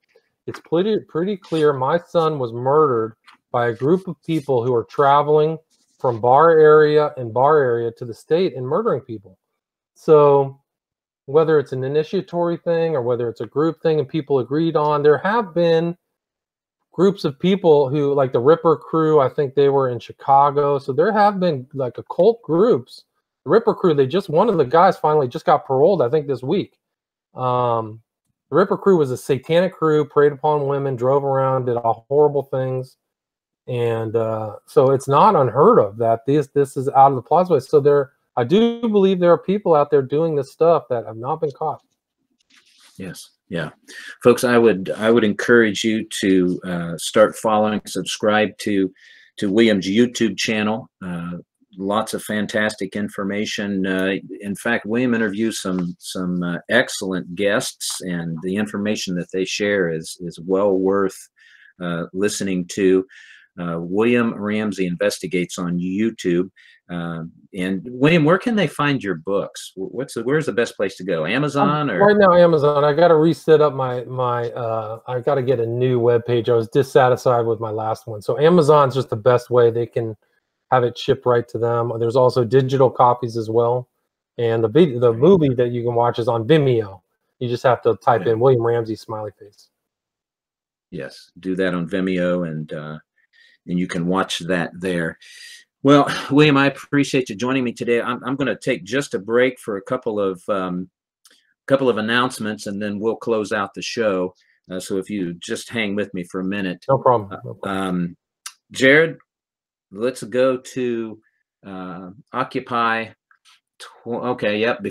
it's pretty clear my son was murdered by a group of people who are traveling from bar area to the state and murdering people. So whether it's an initiatory thing or whether it's a group thing and people agreed on, there have been groups of people who, like the Ripper Crew, I think they were in Chicago. So there have been like occult groups. The Ripper Crew, one of the guys finally just got paroled, I think this week. The Ripper Crew was a satanic crew, preyed upon women, drove around, did all horrible things. And so it's not unheard of that this is out of the plaza. So I do believe there are people out there doing this stuff that have not been caught. Yes. Yeah. Folks, I would encourage you to start following, subscribe to William's YouTube channel. lots of fantastic information. In fact, William interviews some excellent guests, and the information that they share is well worth listening to. William Ramsey Investigates on YouTube. And William, where can they find your books? Where's the best place to go? Amazon or right now? Amazon. I got to reset up my I got to get a new web page. I was dissatisfied with my last one, so Amazon's just the best way. They can have it shipped right to them. There's also digital copies as well, and the movie that you can watch is on Vimeo. You just have to type in William Ramsey smiley face. Yes, do that on Vimeo, and you can watch that there. Well, William, I appreciate you joining me today. I'm going to take just a break for a couple of announcements, and then we'll close out the show. So if you just hang with me for a minute. No problem. No problem. Jared, let's go to Occupy. Okay, yep.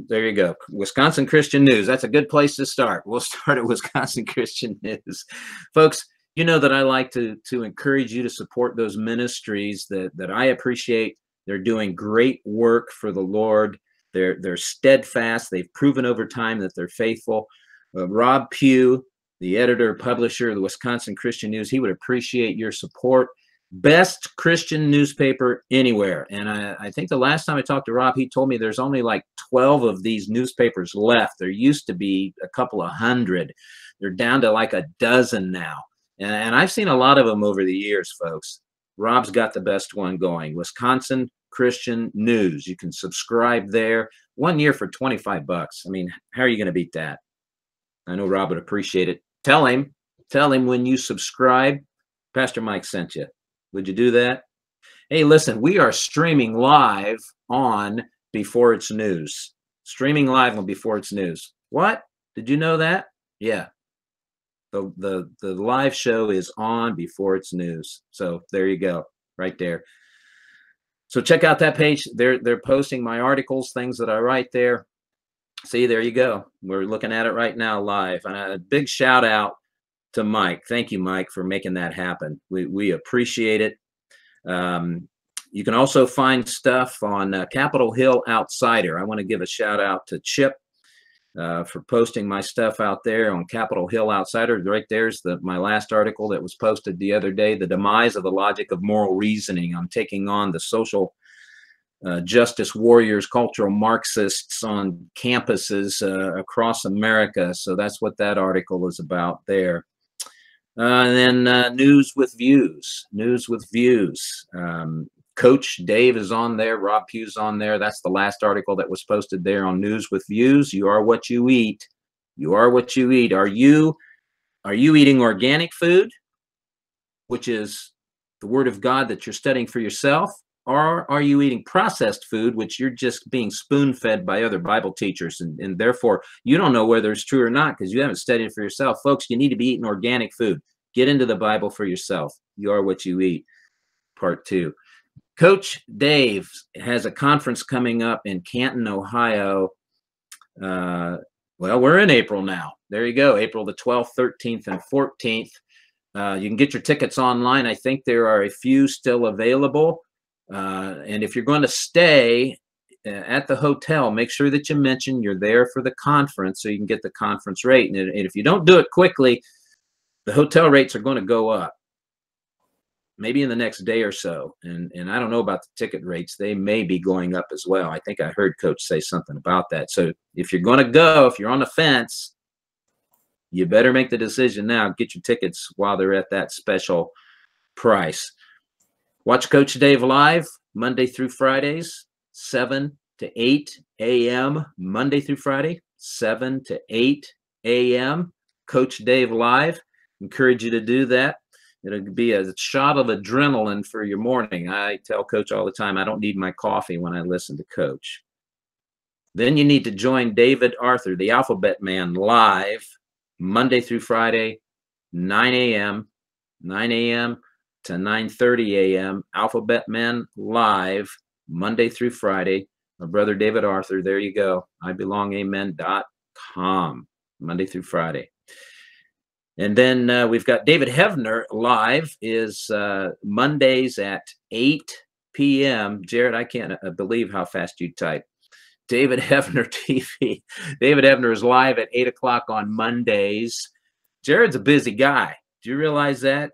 There you go. Wisconsin Christian News. That's a good place to start. We'll start at Wisconsin Christian News, folks. You know that I like to encourage you to support those ministries that I appreciate. They're doing great work for the Lord. They're steadfast. They've proven over time that they're faithful. Rob Pugh, the editor, publisher of the Wisconsin Christian News, he would appreciate your support. Best Christian newspaper anywhere. And I think the last time I talked to Rob, he told me there's only like 12 of these newspapers left. There used to be a couple of hundred. They're down to like a dozen now. And I've seen a lot of them over the years, folks. Rob's got the best one going. Wisconsin Christian News. You can subscribe there. 1 year for $25. I mean, how are you going to beat that? I know Rob would appreciate it. Tell him when you subscribe, Pastor Mike sent you. Would you do that? Hey, listen, we are streaming live on Before It's News. Streaming live on Before It's News. What? Did you know that? Yeah. The live show is on Before It's News. So there you go, right there. So check out that page. They're posting my articles, things that I write there. See, there you go. We're looking at it right now live. And a big shout out to Mike. Thank you, Mike, for making that happen. We appreciate it. You can also find stuff on Capitol Hill Outsider. I want to give a shout out to Chip for posting my stuff out there on Capitol Hill Outsider. Right there's my last article that was posted the other day, The Demise of the Logic of Moral Reasoning. I'm taking on the social justice warriors, cultural Marxists on campuses across America. So that's what that article is about there. And then News with Views. Coach Dave is on there. Rob Pugh's on there. That's the last article that was posted there on News with Views. You are what you eat. You are what you eat. Are you eating organic food, which is the Word of God that you're studying for yourself? Or are you eating processed food, which you're just being spoon-fed by other Bible teachers, and therefore you don't know whether it's true or not because you haven't studied it for yourself? Folks, you need to be eating organic food. Get into the Bible for yourself. You are what you eat. Part 2. Coach Dave has a conference coming up in Canton, Ohio. Well, we're in April now. There you go. April the 12th, 13th, and 14th. You can get your tickets online. I think there are a few still available. And if you're going to stay at the hotel, make sure that you mention you're there for the conference so you can get the conference rate. And if you don't do it quickly, the hotel rates are going to go up. Maybe in the next day or so. And I don't know about the ticket rates. They may be going up as well. I think I heard Coach say something about that. So if you're going to go, if you're on the fence, you better make the decision now. Get your tickets while they're at that special price. Watch Coach Dave live Monday through Fridays, 7 to 8 a.m. Monday through Friday, 7 to 8 a.m. Coach Dave live. Encourage you to do that. It'll be a shot of adrenaline for your morning. I tell Coach all the time, I don't need my coffee when I listen to Coach. Then you need to join David Arthur, the Alphabet Man, live Monday through Friday, 9 a.m. to 9:30 a.m. Alphabet Men live Monday through Friday. My brother David Arthur, there you go. IBelongAmen.com, Monday through Friday. And then we've got David Hevner live is Mondays at 8 p.m. Jared, I can't believe how fast you type. David Hefner TV. David Hefner is live at 8 o'clock on Mondays. Jared's a busy guy. Do you realize that?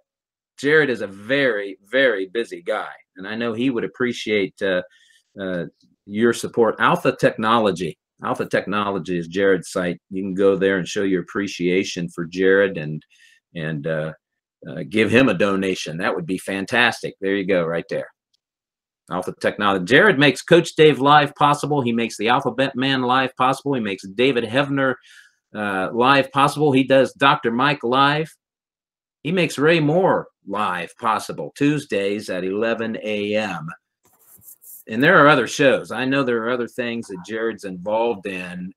Jared is a very, very busy guy. And I know he would appreciate your support. Alpha Technology. Alpha Technology is Jared's site. You can go there and show your appreciation for Jared and give him a donation. That would be fantastic. There you go, right there. Alpha Technology. Jared makes Coach Dave Live possible. He makes the Alphabet Man Live possible. He makes David Hefner Live possible. He does Dr. Mike Live. He makes Ray Moore Live possible Tuesdays at 11 a.m. And there are other shows. I know there are other things that Jared's involved in.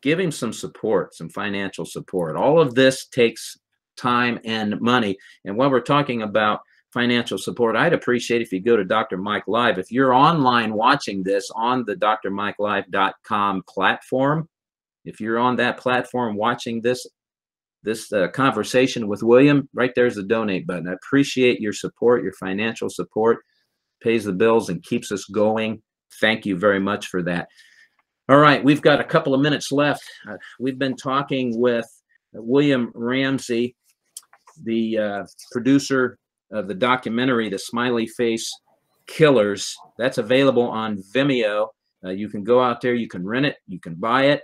Give him some support, some financial support. All of this takes time and money. And while we're talking about financial support, I'd appreciate if you go to Dr. Mike Live. If you're online watching this on the drmikelive.com platform, if you're on that platform watching this conversation with William, right there's the donate button. I appreciate your support, your financial support. Pays the bills and keeps us going. Thank you very much for that. All right, we've got a couple of minutes left. We've been talking with William Ramsey, the producer of the documentary, The Smiley Face Killers. That's available on Vimeo. You can go out there, you can rent it, you can buy it,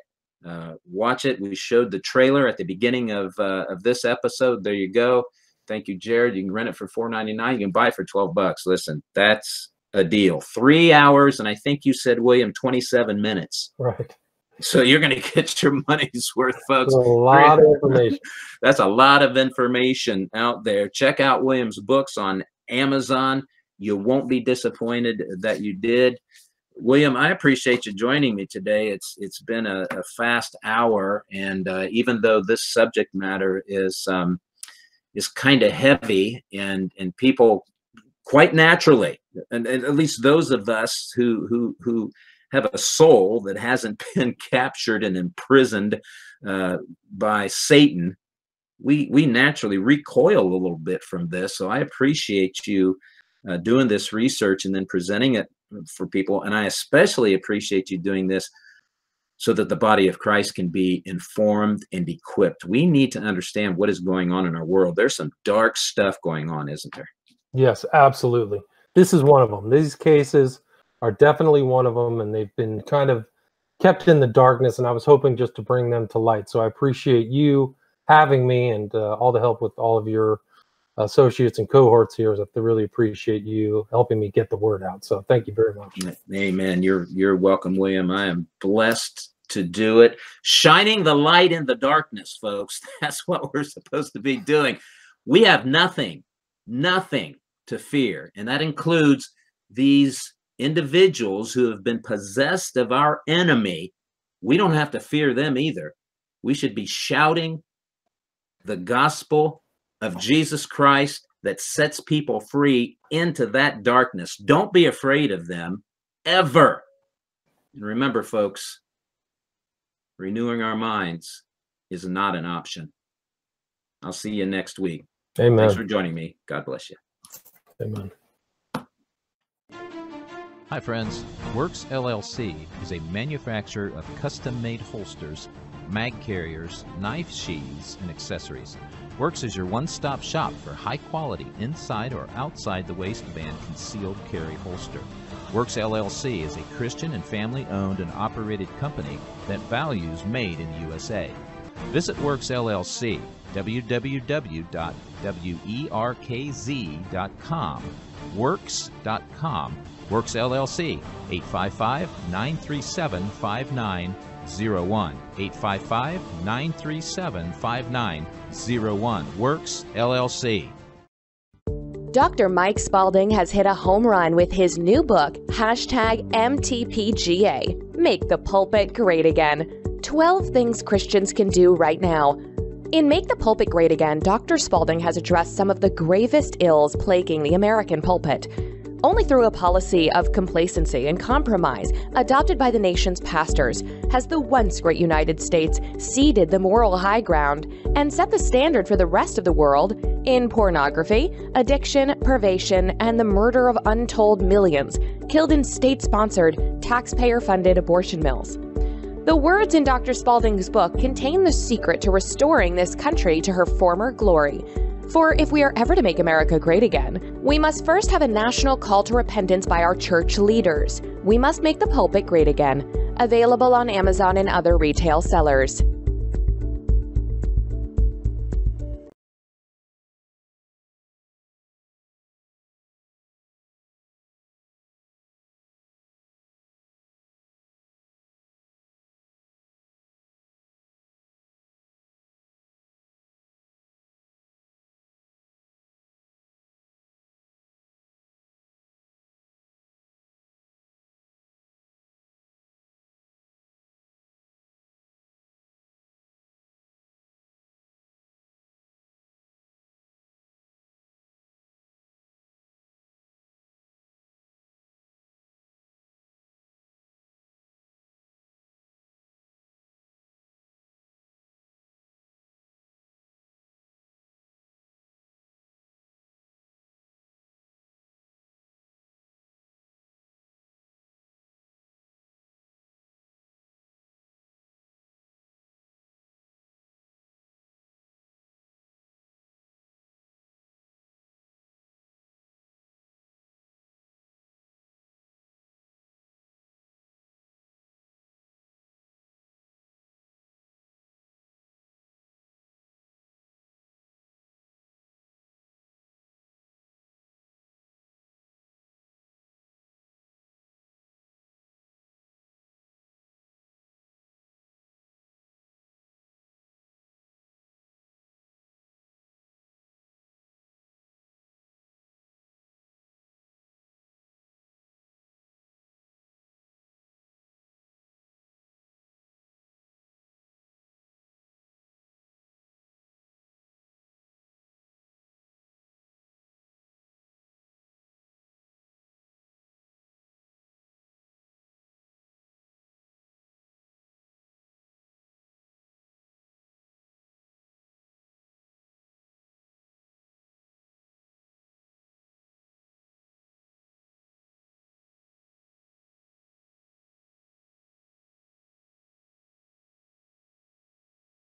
watch it. We showed the trailer at the beginning of this episode. There you go. Thank you, Jared. You can rent it for $4.99. You can buy it for $12. Listen, that's a deal. 3 hours, and I think you said, William, 27 minutes. Right. So you're going to get your money's worth, folks. That's a lot of information. That's a lot of information out there. Check out William's books on Amazon. You won't be disappointed that you did. William, I appreciate you joining me today. It's been a fast hour, and even though this subject matter is kind of heavy, and people quite naturally, and at least those of us who have a soul that hasn't been captured and imprisoned by Satan, we naturally recoil a little bit from this. So I appreciate you doing this research and then presenting it for people. And I especially appreciate you doing this so that the body of Christ can be informed and equipped. We need to understand what is going on in our world. There's some dark stuff going on, isn't there? Yes, absolutely. This is one of them. These cases are definitely one of them, and they've been kind of kept in the darkness, and I was hoping just to bring them to light. So I appreciate you having me and all the help with all of your associates and cohorts here. I really appreciate you helping me get the word out. So thank you very much. Amen. You're welcome, William. I am blessed to do it. Shining the light in the darkness, folks. That's what we're supposed to be doing. We have nothing to fear. And that includes these individuals who have been possessed of our enemy. We don't have to fear them either. We should be shouting the gospel of Jesus Christ that sets people free into that darkness. Don't be afraid of them ever. And remember, folks, renewing our minds is not an option. I'll see you next week. Amen. Thanks for joining me. God bless you. Amen. Hi friends, Works LLC is a manufacturer of custom-made holsters, mag carriers, knife sheaths, and accessories. Works is your one-stop shop for high-quality inside or outside the waistband concealed carry holster. Works LLC is a Christian and family-owned and operated company that values made in the USA. Visit Works LLC, www.werkz.com, works.com. Works LLC, 855-937-5901, 855-937-5901, Works LLC. Dr. Mike Spalding has hit a home run with his new book, #MTPGA, Make the Pulpit Great Again, 12 Things Christians Can Do Right Now. In Make the Pulpit Great Again, Dr. Spalding has addressed some of the gravest ills plaguing the American pulpit. Only through a policy of complacency and compromise adopted by the nation's pastors has the once great United States ceded the moral high ground and set the standard for the rest of the world in pornography, addiction, privation, and the murder of untold millions killed in state-sponsored, taxpayer-funded abortion mills. The words in Dr. Spaulding's book contain the secret to restoring this country to her former glory. For if we are ever to make America great again, we must first have a national call to repentance by our church leaders. We must make the pulpit great again. Available on Amazon and other retail sellers.